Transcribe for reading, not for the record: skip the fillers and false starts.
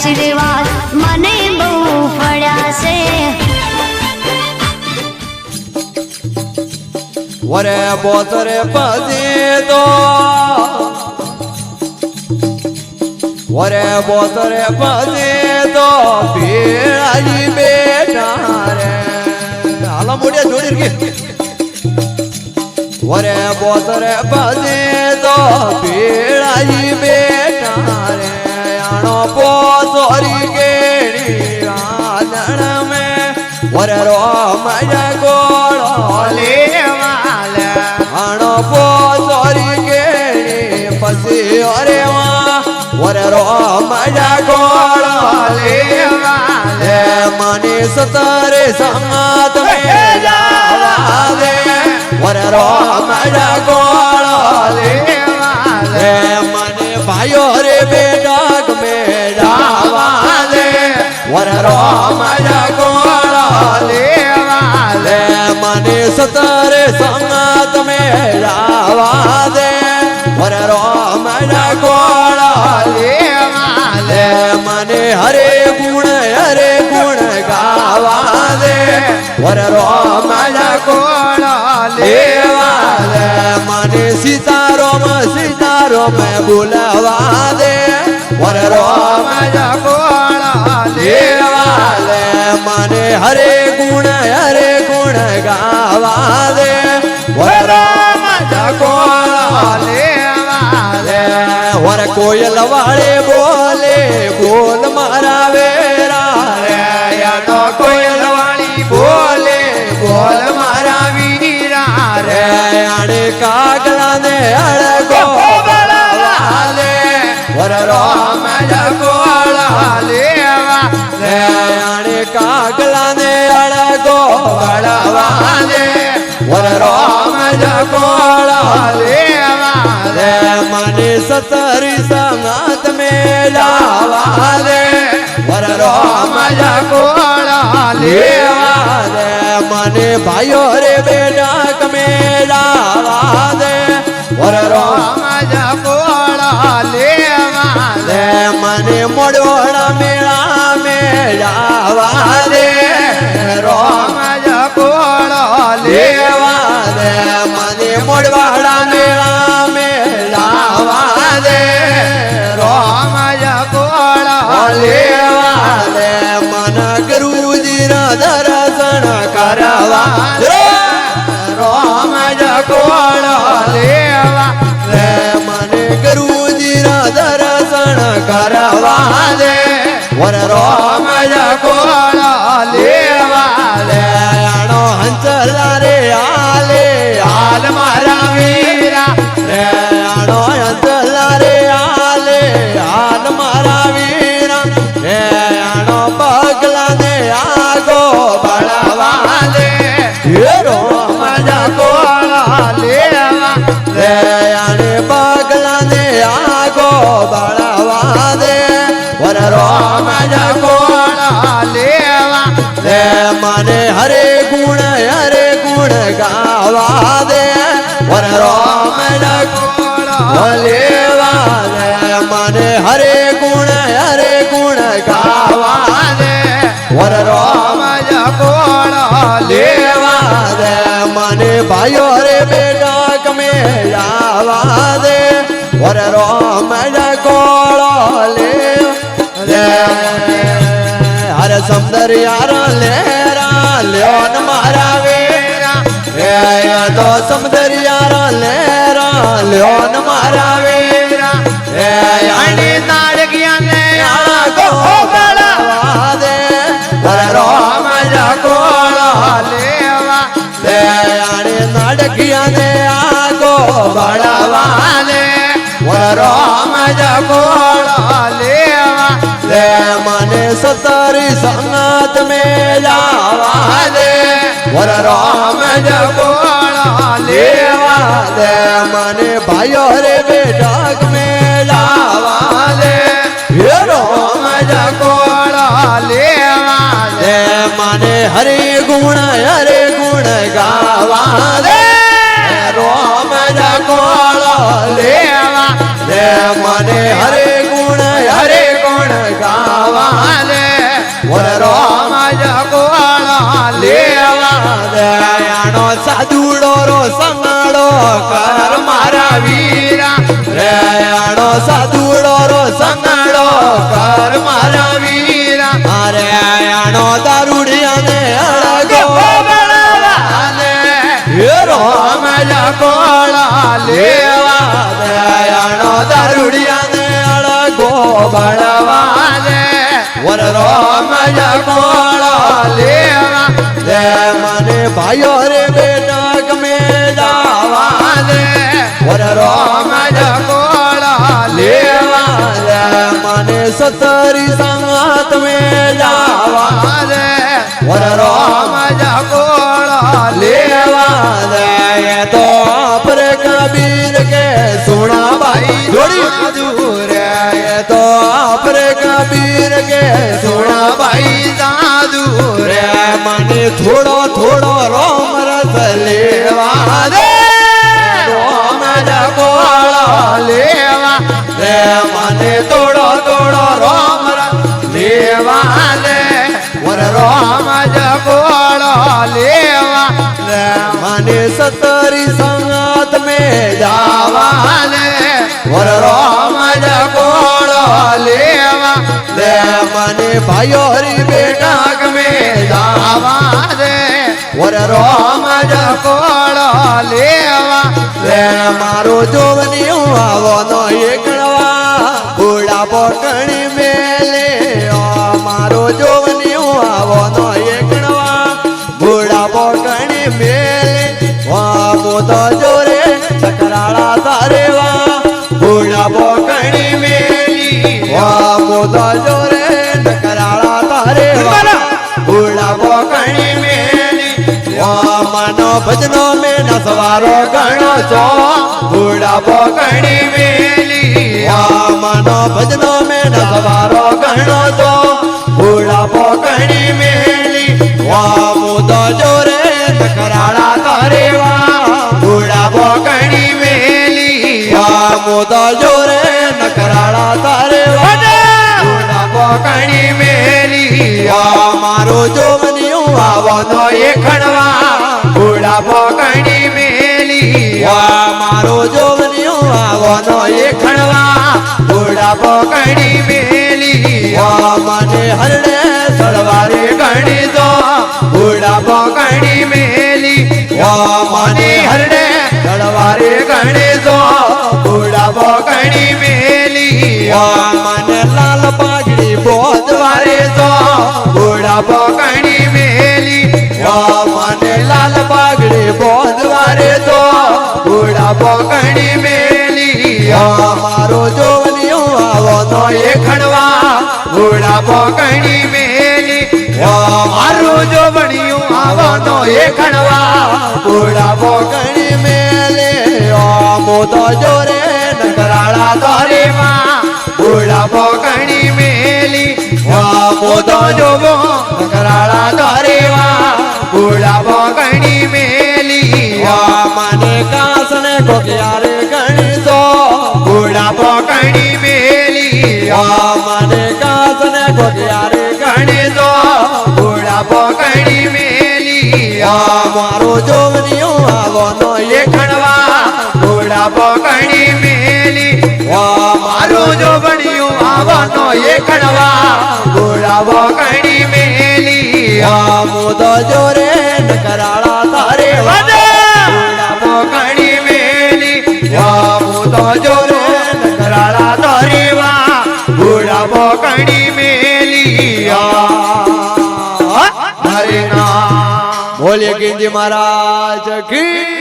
આશીર્વાદ મને બહુ પડ્યા છે વરે બોતરે પછી તો વરે બોતરે પછી તો ભેળાજી બેઠા રે હાલો મોઢિયા જોડી રે વરે બોતરે પછી તો ભેળાજી બેઠા રે આણો પોસોરી કેડી આદણ મે વરે રો મજા ગોળો લેવા લે આણો પોસોરી કેડી પછી અરે વરે રો મજા ગોળો લેવા લે મને સતરે સંગત મે જાવા દે વરે રો મજા ગોળો લેવા લે મને ભાઈઓ રે બેટા મે જાવા દે વરે રો મજા ગોળો લેવા લે મને સતરે સંગત મે જાવા દે વરે રો મજા ગોળો લેવા લે મને હરે ગુણ ગાવા દે વરે રો મજા ગોળો લેવા લે મને સીતારામ બોલાવા દે વરે રો મજા ગોળો લેવા લે મને હરે ગુણ ગાવા દે વરે રો મજા ગોળો લેવા લે વરે કોયલ વાળે બોલ મારા વેરા રે યાનો કોયલ વાળી બોલ મારા વીરા રે આડે કાગલા ને અળગો બળવા લે વરે રો મજા ગોળો લેવા લે આડે કાગલા ને અળગો બળવા લે વરે રો મજા ગોળો લેવા લે મને સતરી સંગત મે જાવા દે વરે રો મજા ગોળો લેવા દે મને ભાઈઓ રે બેટા મે જાવા દે વરે રો મજા ગોળો લેવા દે મને મોડવાડા મેળા મે જાવા દે રો મજા ગોળો લેવા દે મને મોડવાડા મેળા મે જાવા દે રો મજા ગોળો લેવા દે મન ગુરુજી ના દર્શન કરવા રો મજા ગોળો લેવા દે મને ગુરુજી ના દર્શન કરવા દે વરે રો મજા ગોળો લેવા દે આણો હંસલા રે હાલ મારા વીરા રે આણો હંસલા રે હાલ મારા વીરા રે આણો પગલા ને આગો બળવા દે રો મજા ગોળો લેવા રે આને પગલા ને આગો બળવા દે વરે રો મજા ગોળો લેવા દે મને હરે ગુણ ગાવા દે વરે રો મજા ગોળો લેવા દે મને હરે ગુણ ગાવા દે વરે રો મજા ગોળો લેવા દે મને ભાઈઓ રે બેટા મે જાવા દે વરે રો મજા ગોળો લેવા દે હરે સમદર યાર લેરા લ્યોન મારા વેરા રે તો સમદર યાર લેરા લ્યોન મારા વેરા રે આને નાળગિયા ને આગો બળવા દે વરે રો મજા ગોળો લેવા દે આને નાળગિયા ને આગો બળવા દે વરે રો મજા ગોળો લેવા દે મને સતરી સંગત મે જાવા દે વરે રો મજા ગોળો લેવા દે મને ભાઈઓ રે બેટા મે જાવા દે રો મજા ગોળો લેવા દે મને હરે ગુણ ગાવા દે રો મજા ગોળો લેવા દે મને હરે ગુણ ગાવા કર મારા વીરા રે આણો સાધુડો રો સંગડો કર મારા વીરા અરે આણો દારૂડિયા ને અળગો બળવાને હેરો મજા કોળા લેવા દે આણો દારૂડિયા ને અળગો બળવાને વરરો મજા કોળા લેવા દે મને ભાઈઓ રે બેટા ગમે જાવા દે વરરો મજા કોળા લેવા દે મને સતરી સંગત મે જાવા દે વરરો મજા કોળા લેવા દે એ તો પર કબીર કે સુણા ભાઈ જોડી દૂર એ તો પર કબીર કે સુણા ભાઈ સાધુ રે મને થોડો થોડો રોમ રસ લેવા દે રોમ જગોળા લેવા દે મને થોડો થોડો રોમ રસ લેવા દે વર રોમ જગોળા લેવા દે મને સતરી સંગત મે જાવા દે વર રોમ જગોળા લેવા દે મને ભાઈઓ હરી બેટા ગમે જાવા દે વર રોમ જગોળા લેવા દે મારો જોવની આવો નો એકડવા બુડા પોકણી મેલે મારો જોવની આવો નો એકડવા બુડા પોકણી મેલે વા મોતો જોરે સકરાળા તારેવા બુડા પોકણી મેલી વા મોતો જોરે સકરાળા તારેવા બુડા પોકણી મેલી વા માનો ભજનો મે નસવારો ગણો છો બુડા પોકણી મેલી વા માનો ભજનો મે નસવારો ગણો છો બુડા પોકણી મેલી વા મોતો જોરે સકરાળા તારેવા બુડા પોકણી મેલી વા મોતો જોરે નકરાળા તારેવા બુડા પોકણી મેલી વા મારો જોવનિયું આવનો એ ખણવા બુડા પોકણી મેલી વા મારો જોવનિયું આવનો એ ખણવા બુડા પોકણી મેલી વા મને હરડે સળવારે ગણી દો બુડા પોકણી મેલી વા મને હરડે સળવારે ગણી દો બુડા પોકણી મેલી વા મને લાલ પાઘડી બોધવારે દો બુડા પોકણી મેલી વા મને લાલ પાઘડી બોધવારે દો બુડા પોકણી મેલી વા મારો જોવનિયું આવો નો એ ખણવા બુડા પોકણી મેલી વા મારું જોવનિયું આવો નો એ ખણવા બુડા પોકણી મેલે મોતો જોરે નકરાળા તારેમાં બુડા પોકણી મેલી વા મોતો જોવો નકરાળા તારેવા બુડા પોકણી મેલી વા મને કાસને કોકિયારે ગણી દો બુડા પોકણી મેલી વા મને કાસને કોકિયારે ગણી દો બુડા પોકણી મેલી વા મારો જોવનિયું આવો નો એ ખણવા બુડા પોકણી મેલી વા મારો જોવનિયું આવો નો એ ખણવા બુડા પોકણી મેલી વા મોતો જોરે નકરાળા તારે બુડા પોકણી મેલી વા મોતો જોરે નકરાળા તારે વા બુડા પોકણી મેલી હરે નામ બોલે ગિંજી મહારાજ કી